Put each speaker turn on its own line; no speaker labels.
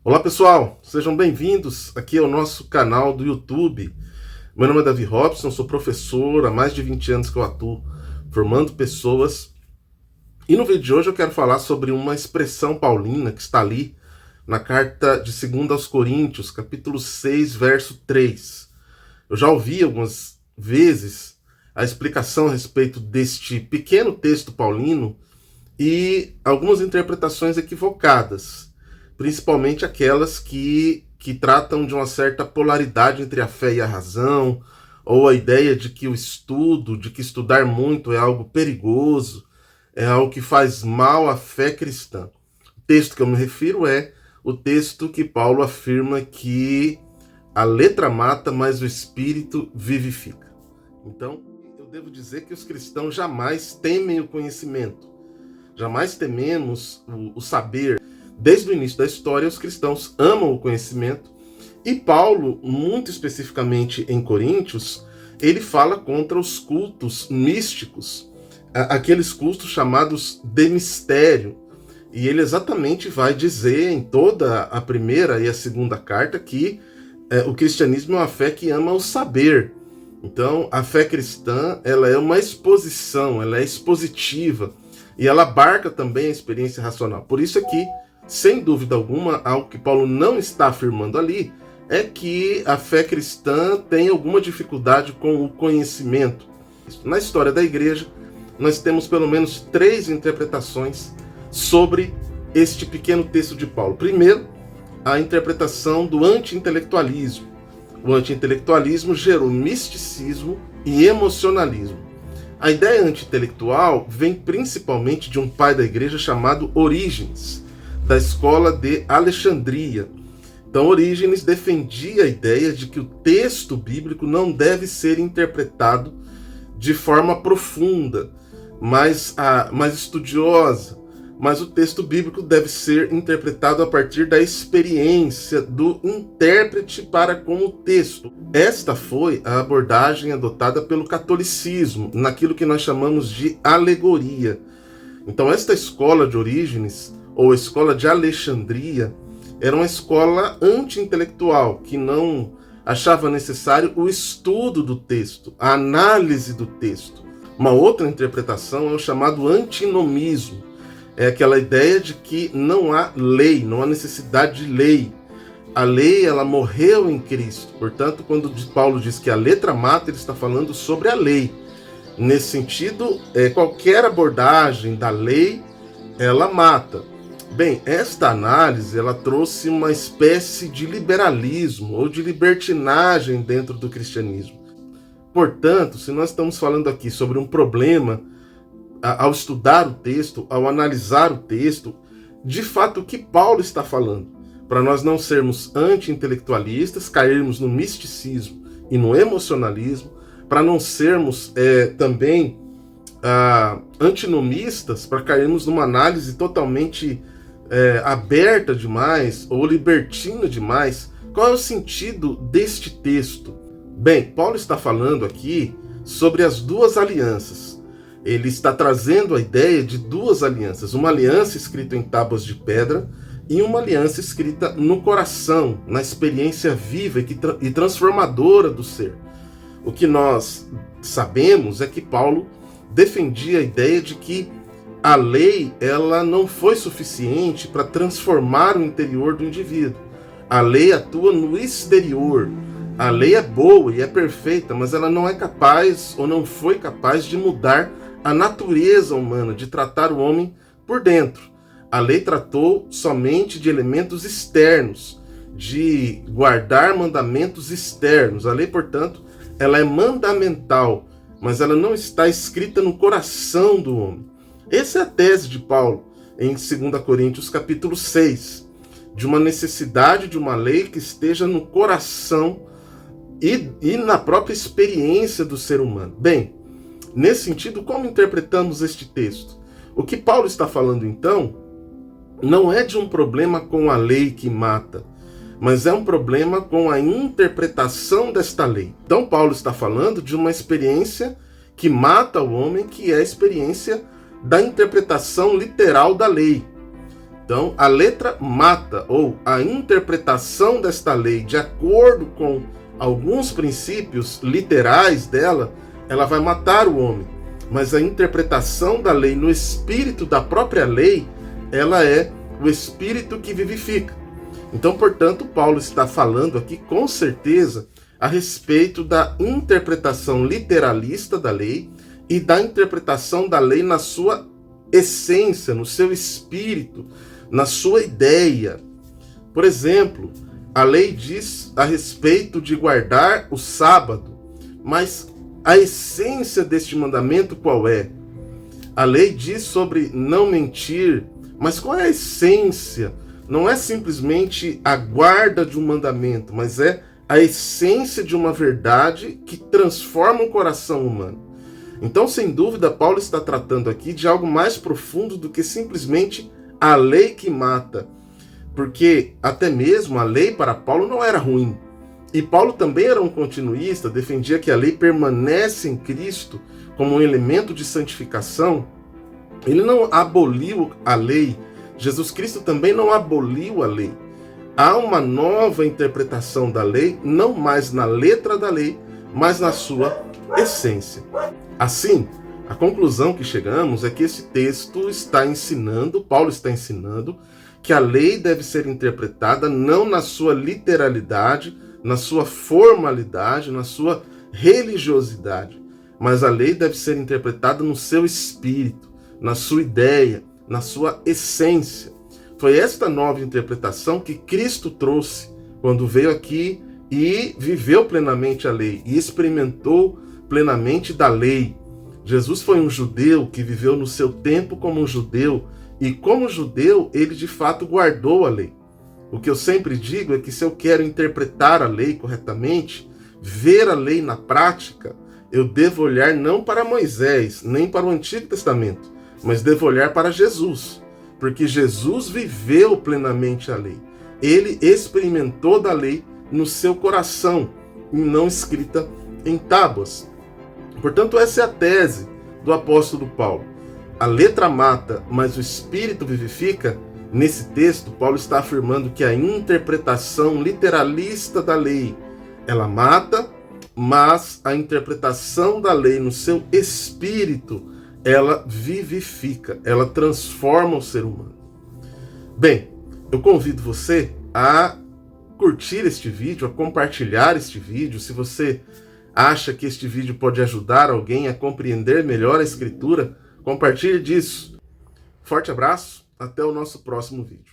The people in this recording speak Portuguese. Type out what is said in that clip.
Olá pessoal, sejam bem-vindos aqui ao nosso canal do YouTube. Meu nome é Davi Robson, sou professor, há mais de 20 anos que eu atuo formando pessoas. E no vídeo de hoje eu quero falar sobre uma expressão paulina que está ali na carta de 2 aos Coríntios, capítulo 6, verso 3. Eu já ouvi algumas vezes a explicação a respeito deste pequeno texto paulino e algumas interpretações equivocadas, principalmente aquelas que tratam de uma certa polaridade entre a fé e a razão, ou a ideia de que de que estudar muito é algo perigoso, é algo que faz mal à fé cristã. O texto que eu me refiro é o texto que Paulo afirma que a letra mata, mas o espírito vivifica. Então, eu devo dizer que os cristãos jamais temem o conhecimento, jamais tememos o saber. Desde o início da história, os cristãos amam o conhecimento, e Paulo, muito especificamente em Coríntios, ele fala contra os cultos místicos, aqueles cultos chamados de mistério. E ele exatamente vai dizer em toda a primeira e a segunda carta que o cristianismo é uma fé que ama o saber. Então, a fé cristã, ela é uma exposição, ela é expositiva, e ela abarca também a experiência racional. Por isso aqui, sem dúvida alguma, algo que Paulo não está afirmando ali é que a fé cristã tem alguma dificuldade com o conhecimento. Na história da igreja, nós temos pelo menos 3 interpretações sobre este pequeno texto de Paulo. Primeiro, a interpretação do anti-intelectualismo. O anti-intelectualismo gerou misticismo e emocionalismo. A ideia anti-intelectual vem principalmente de um pai da igreja chamado Orígenes, da escola de Alexandria. Então, Orígenes defendia a ideia de que o texto bíblico não deve ser interpretado de forma profunda, mais estudiosa, mas o texto bíblico deve ser interpretado a partir da experiência do intérprete para com o texto. Esta foi a abordagem adotada pelo catolicismo, naquilo que nós chamamos de alegoria. Então, esta escola de Orígenes, ou a escola de Alexandria, era uma escola anti-intelectual, que não achava necessário o estudo do texto, a análise do texto. Uma outra interpretação é o chamado antinomismo. É aquela ideia de que não há lei, não há necessidade de lei. A lei, ela morreu em Cristo. Portanto, quando Paulo diz que a letra mata, ele está falando sobre a lei. Nesse sentido, qualquer abordagem da lei, ela mata. Bem, esta análise, ela trouxe uma espécie de liberalismo ou de libertinagem dentro do cristianismo. Portanto, se nós estamos falando aqui sobre um problema ao estudar o texto, ao analisar o texto, de fato o que Paulo está falando, para nós não sermos anti-intelectualistas, cairmos no misticismo e no emocionalismo, para não sermos também antinomistas, para cairmos numa análise totalmente aberta demais ou libertina demais. Qual é o sentido deste texto? Bem, Paulo está falando aqui sobre as duas alianças. Ele está trazendo a ideia de duas alianças, uma aliança escrita em tábuas de pedra e uma aliança escrita no coração, na experiência viva e transformadora do ser. O que nós sabemos é que Paulo defendia a ideia de que a lei, ela não foi suficiente para transformar o interior do indivíduo. A lei atua no exterior. A lei é boa e é perfeita, mas ela não é capaz ou não foi capaz de mudar a natureza humana, de tratar o homem por dentro. A lei tratou somente de elementos externos, de guardar mandamentos externos. A lei, portanto, ela é mandamental, mas ela não está escrita no coração do homem. Essa é a tese de Paulo em 2 Coríntios capítulo 6, de uma necessidade de uma lei que esteja no coração e na própria experiência do ser humano. Bem, nesse sentido, como interpretamos este texto? O que Paulo está falando, então, não é de um problema com a lei que mata, mas é um problema com a interpretação desta lei. Então, Paulo está falando de uma experiência que mata o homem, que é a experiência da interpretação literal da lei. Então, a letra mata, ou a interpretação desta lei de acordo com alguns princípios literais dela, ela vai matar o homem. Mas a interpretação da lei no espírito da própria lei, ela é o espírito que vivifica. Então, portanto, Paulo está falando aqui com certeza a respeito da interpretação literalista da lei e da interpretação da lei na sua essência, no seu espírito, na sua ideia. Por exemplo, a lei diz a respeito de guardar o sábado, mas a essência deste mandamento qual é? A lei diz sobre não mentir, mas qual é a essência? Não é simplesmente a guarda de um mandamento, mas é a essência de uma verdade que transforma o coração humano. Então, sem dúvida, Paulo está tratando aqui de algo mais profundo do que simplesmente a lei que mata. Porque até mesmo a lei para Paulo não era ruim. E Paulo também era um continuista, defendia que a lei permanece em Cristo como um elemento de santificação. Ele não aboliu a lei. Jesus Cristo também não aboliu a lei. Há uma nova interpretação da lei, não mais na letra da lei, mas na sua essência. Assim, a conclusão que chegamos é que esse texto está ensinando, Paulo está ensinando, que a lei deve ser interpretada não na sua literalidade, na sua formalidade, na sua religiosidade, mas a lei deve ser interpretada no seu espírito, na sua ideia, na sua essência. Foi esta nova interpretação que Cristo trouxe quando veio aqui e viveu plenamente a lei e experimentou plenamente da lei. Jesus foi um judeu que viveu no seu tempo como um judeu, e como judeu ele de fato guardou a lei. O que eu sempre digo é que se eu quero interpretar a lei corretamente, ver a lei na prática, eu devo olhar não para Moisés, nem para o Antigo Testamento, mas devo olhar para Jesus, porque Jesus viveu plenamente a lei. Ele experimentou da lei no seu coração, e não escrita em tábuas. Portanto, essa é a tese do apóstolo Paulo. A letra mata, mas o espírito vivifica. Nesse texto, Paulo está afirmando que a interpretação literalista da lei, ela mata, mas a interpretação da lei no seu espírito, ela vivifica, ela transforma o ser humano. Bem, eu convido você a curtir este vídeo, a compartilhar este vídeo. Se você acha que este vídeo pode ajudar alguém a compreender melhor a Escritura, compartilhe disso. Forte abraço, até o nosso próximo vídeo.